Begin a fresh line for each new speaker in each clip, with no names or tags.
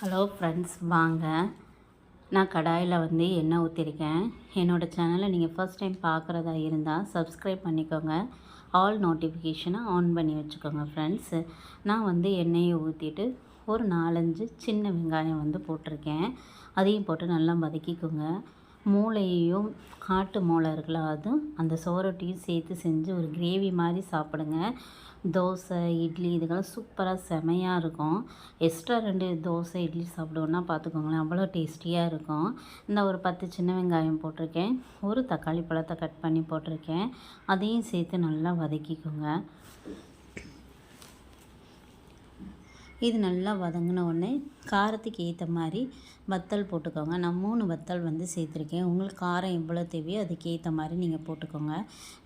Hello friends, வாங்க. நான் கடாயில் எண்ணெய் ஊற்றிருக்கேன். என்னோடய சேனலை நீங்கள் ஃபர்ஸ்ட் டைம் பார்க்குறதா இருந்தால் சப்ஸ்கிரைப் பண்ணிக்கோங்க. ஆல் நோட்டிஃபிகேஷனை ஆன் பண்ணி வச்சுக்கோங்க ஃப்ரெண்ட்ஸ். நான் எண்ணெயை ஊற்றிட்டு ஒரு 4-5 சின்ன வெங்காயம் போட்டிருக்கேன். அதையும் போட்டு நல்லா வதக்கிக்கோங்க. மூளையையும் ஆட்டு மூளை இருக்குல்ல, அதுவும் அந்த சோரொட்டியும் சேர்த்து செஞ்சு ஒரு கிரேவி மாதிரி சாப்பிடுங்க. தோசை, இட்லி இதுக்கெல்லாம் சூப்பராக செமையாக இருக்கும். எக்ஸ்ட்ரா 2 தோசை, இட்லி சாப்பிடுவோன்னா பார்த்துக்கோங்களேன், அவ்வளோ டேஸ்டியாக இருக்கும். இந்த ஒரு 10 சின்ன வெங்காயம் போட்டிருக்கேன். ஒரு தக்காளி பழத்தை கட் பண்ணி போட்டிருக்கேன். அதையும் சேர்த்து நல்லா வதக்கிக்கோங்க. இது நல்லா வதங்கின உடனே காரத்துக்கு ஏற்ற மாதிரி வத்தல் போட்டுக்கோங்க. நான் 3 வத்தல் சேர்த்துருக்கேன். உங்களுக்கு காரம் எவ்வளோ தேவையோ அதுக்கேற்ற மாதிரி நீங்கள் போட்டுக்கோங்க.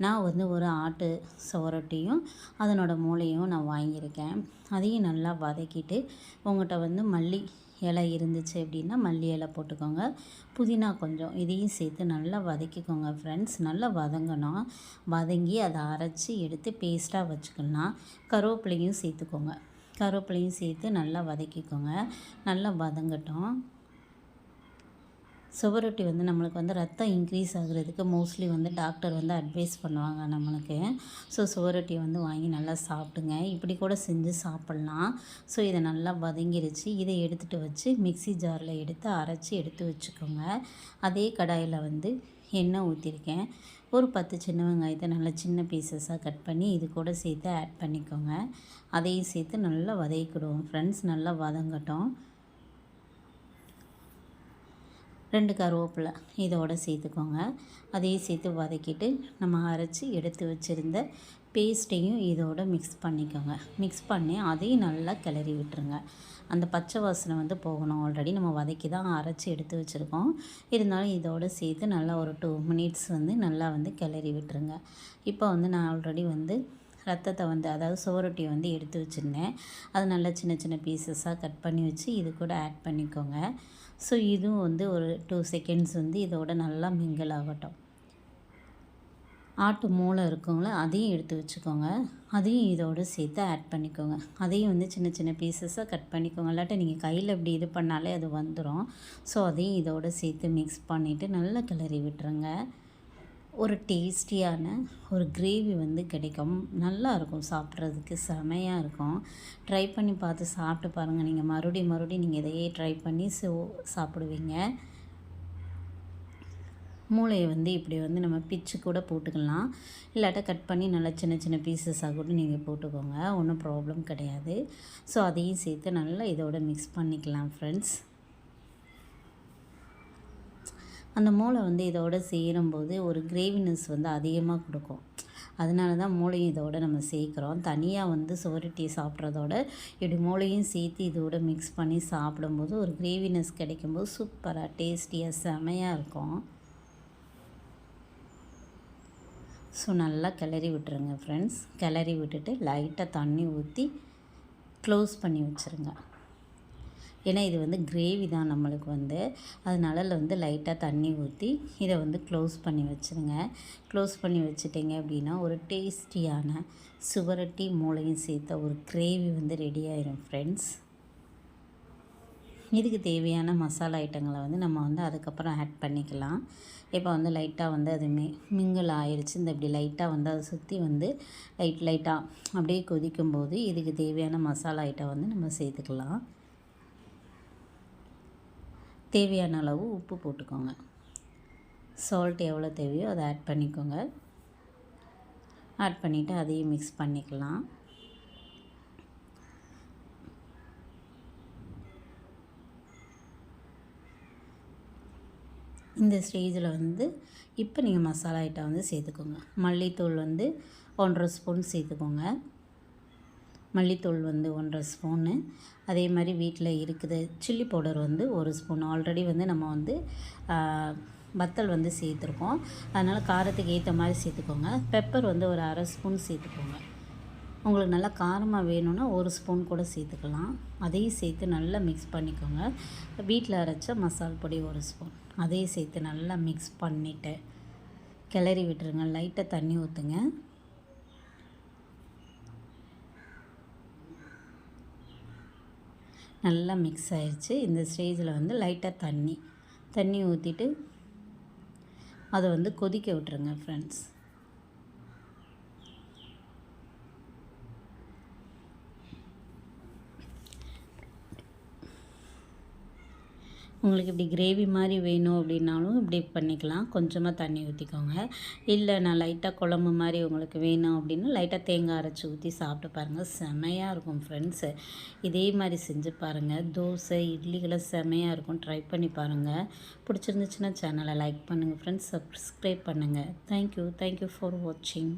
நான் ஒரு ஆட்டு சுவரொட்டியும் அதனோட மூளையும் நான் வாங்கியிருக்கேன். அதையும் நல்லா வதக்கிட்டு உங்கள்கிட்ட மல்லி இலை இருந்துச்சு அப்படின்னா மல்லி இலை போட்டுக்கோங்க. புதினா கொஞ்சம், இதையும் சேர்த்து நல்லா வதக்கிக்கோங்க ஃப்ரெண்ட்ஸ். நல்லா வதங்கணும். வதங்கி அதை அரைச்சி எடுத்து பேஸ்ட்டாக வச்சுக்கலாம். கருவேப்பிலையும் சேர்த்துக்கோங்க. கருவேப்பிலையும் சேர்த்து நல்லா வதக்கிக்கோங்க. நல்லா வதங்கட்டும். சுவரொட்டி நம்மளுக்கு ரத்தம் இன்க்ரீஸ் ஆகுறதுக்கு மோஸ்ட்லி டாக்டர் அட்வைஸ் பண்ணுவாங்க நம்மளுக்கு. ஸோ சுவரொட்டியை வாங்கி நல்லா சாப்பிடுங்க. இப்படி கூட செஞ்சு சாப்பிட்லாம். ஸோ இதை நல்லா வதங்கிருச்சு. இதை எடுத்துகிட்டு வச்சு மிக்ஸி ஜாரில் எடுத்து அரைச்சி எடுத்து வச்சுக்கோங்க. அதே கடாயில் எண்ணெய் ஊற்றிருக்கேன். ஒரு 10 சின்ன வெங்காயத்தை நல்லா சின்ன பீசஸாக கட் பண்ணி இது கூட சேர்த்து ஆட் பண்ணிக்கோங்க. அதையும் சேர்த்து நல்லா வதக்கிடுவோம் ஃப்ரெண்ட்ஸ். நல்லா வதங்கட்டும். 2 கருவேப்பிலை இதோடு சேர்த்துக்கோங்க. அதையும் சேர்த்து வதக்கிட்டு நம்ம அரைச்சி எடுத்து வச்சுருந்த பேஸ்ட்டையும் இதோடு மிக்ஸ் பண்ணிக்கோங்க. மிக்ஸ் பண்ணி அதையும் நல்லா கிளறி விட்டுருங்க. அந்த பச்சை வாசனை போகணும். ஆல்ரெடி நம்ம வதக்கி தான் அரைச்சி எடுத்து வச்சுருக்கோம். இருந்தாலும் இதோடு சேர்த்து நல்லா ஒரு 2 மினிட்ஸ் நல்லா கிளறி விட்டுருங்க. இப்போ நான் ஆல்ரெடி ரத்தத்தை அதாவது சுவரொட்டியை எடுத்து வச்சுருந்தேன். அது நல்லா சின்ன சின்ன பீசஸாக கட் பண்ணி வச்சு இது கூட ஆட் பண்ணிக்கோங்க. ஸோ இதுவும் ஒரு 2 செகண்ட்ஸ் இதோட நல்லா மிங்கிள் ஆகட்டும். ஆட்டு மூளை இருக்குங்கள, அதையும் எடுத்து வச்சுக்கோங்க. அதையும் இதோடு சேர்த்து ஆட் பண்ணிக்கோங்க. அதையும் சின்ன சின்ன பீசஸாக கட் பண்ணிக்கோங்க. இல்லாட்டி நீங்கள் கையில் இப்படி இது பண்ணாலே அது வந்துடும். ஸோ அதையும் இதோடு சேர்த்து மிக்ஸ் பண்ணிவிட்டு நல்லா கிளறி விட்டுருங்க. ஒரு டேஸ்டியான ஒரு கிரேவி கிடைக்கும். நல்லாயிருக்கும், சாப்பிட்றதுக்கு செமையாக இருக்கும். ட்ரை பண்ணி பார்த்து சாப்பிட்டு பாருங்கள். நீங்கள் மறுபடியும் நீங்கள் இதையே ட்ரை பண்ணி சாப்பிடுவீங்க. மூளையை இப்படி நம்ம பிச்சு கூட போட்டுக்கலாம். இல்லாட்டா கட் பண்ணி நல்லா சின்ன சின்ன பீசஸாக கூட நீங்கள் போட்டுக்கோங்க. ஒன்றும் ப்ராப்ளம் கிடையாது. ஸோ அதையும் சேர்த்து நல்லா இதோட மிக்ஸ் பண்ணிக்கலாம் ஃப்ரெண்ட்ஸ். அந்த மூளை இதோடு சேரும்போது ஒரு கிரேவினஸ் அதிகமாக கொடுக்கும். அதனால தான் மூளையும் இதோடு நம்ம சேர்க்குறோம். தனியாக சுவரொட்டியை சாப்பிட்றதோட இப்படி மூளையும் சேர்த்து இதோட மிக்ஸ் பண்ணி சாப்பிடும்போது ஒரு கிரேவினஸ் கிடைக்கும்போது சூப்பராக டேஸ்டியாக செமையாக இருக்கும். ஸோ நல்லா கிளறி விட்டுருங்க ஃப்ரெண்ட்ஸ். கிளறி விட்டுட்டு லைட்டாக தண்ணி ஊற்றி க்ளோஸ் பண்ணி வச்சுருங்க. ஏன்னா இது கிரேவி தான் நம்மளுக்கு அதனால லைட்டாக தண்ணி ஊற்றி இதை க்ளோஸ் பண்ணி வச்சுருங்க. க்ளோஸ் பண்ணி வச்சுட்டிங்க அப்படின்னா ஒரு டேஸ்டியான சுவரொட்டி மூளையும் சேர்த்த ஒரு கிரேவி ரெடி ஆயிரும் ஃப்ரெண்ட்ஸ். இதுக்கு தேவையான மசாலா ஐட்டங்களை நம்ம அதுக்கப்புறம் ஆட் பண்ணிக்கலாம். இப்போ லைட்டாக அது மிங்கிள் ஆயிடுச்சு. இந்த இப்படி லைட்டாக அதை சுற்றி லைட்டாக அப்படியே கொதிக்கும்போது இதுக்கு தேவையான மசாலா ஐட்டம் நம்ம சேர்த்துக்கலாம். தேவையான அளவு உப்பு போட்டுக்கோங்க. சால்ட் எவ்வளோ தேவையோ அதை ஆட் பண்ணிக்கோங்க. ஆட் பண்ணிவிட்டு அதையும் மிக்ஸ் பண்ணிக்கலாம். இந்த ஸ்டேஜில் இப்போ நீங்கள் மசாலா ஐட்டம் சேர்த்துக்கோங்க. மல்லித்தூள் 1.5 ஸ்பூன் சேர்த்துக்கோங்க. மல்லித்தூள் 1.5 ஸ்பூனு. அதே மாதிரி வீட்டில் இருக்குது சில்லி பவுடர் 1 ஸ்பூன். ஆல்ரெடி நம்ம வத்தல் சேர்த்துருக்கோம். அதனால் காரத்துக்கு ஏற்ற மாதிரி சேர்த்துக்கோங்க. பெப்பர் ஒரு 1/2 ஸ்பூன் சேர்த்துக்கோங்க. உங்களுக்கு நல்லா காரமாக வேணும்னா 1 ஸ்பூன் கூட சேர்த்துக்கலாம். அதையும் சேர்த்து நல்லா மிக்ஸ் பண்ணிக்கோங்க. வீட்டில் அரைச்ச மசால் பொடி 1 ஸ்பூன் அதையும் சேர்த்து நல்லா மிக்ஸ் பண்ணிவிட்டு கிளறி விட்டுருங்க. லைட்டாக தண்ணி ஊற்றுங்க. நல்லா மிக்ஸ் ஆயிடுச்சு. இந்த ஸ்டேஜில் வந்து லைட்டாக தண்ணி ஊற்றிட்டு அதை வந்து கொதிக்க விட்டுருங்க ஃப்ரெண்ட்ஸ். உங்களுக்கு இப்படி கிரேவி மாதிரி வேணும் அப்படின்னாலும் இப்படி பண்ணிக்கலாம். கொஞ்சமாக தண்ணி ஊற்றிக்கோங்க. இல்லை நான் லைட்டாக குழம்பு மாதிரி உங்களுக்கு வேணும் அப்படின்னா லைட்டாக தேங்காய் அரைச்சி ஊற்றி சாப்பிட்டு பாருங்கள். செமையாக இருக்கும் ஃப்ரெண்ட்ஸு. இதே மாதிரி செஞ்சு பாருங்கள். தோசை இட்லிக்கெல்லாம் செமையாக இருக்கும். ட்ரை பண்ணி பாருங்கள். பிடிச்சிருந்துச்சுன்னா சேனலை லைக் பண்ணுங்கள் ஃப்ரெண்ட்ஸ். சப்ஸ்கிரைப் பண்ணுங்கள். தேங்க்யூ ஃபார் வாட்சிங்.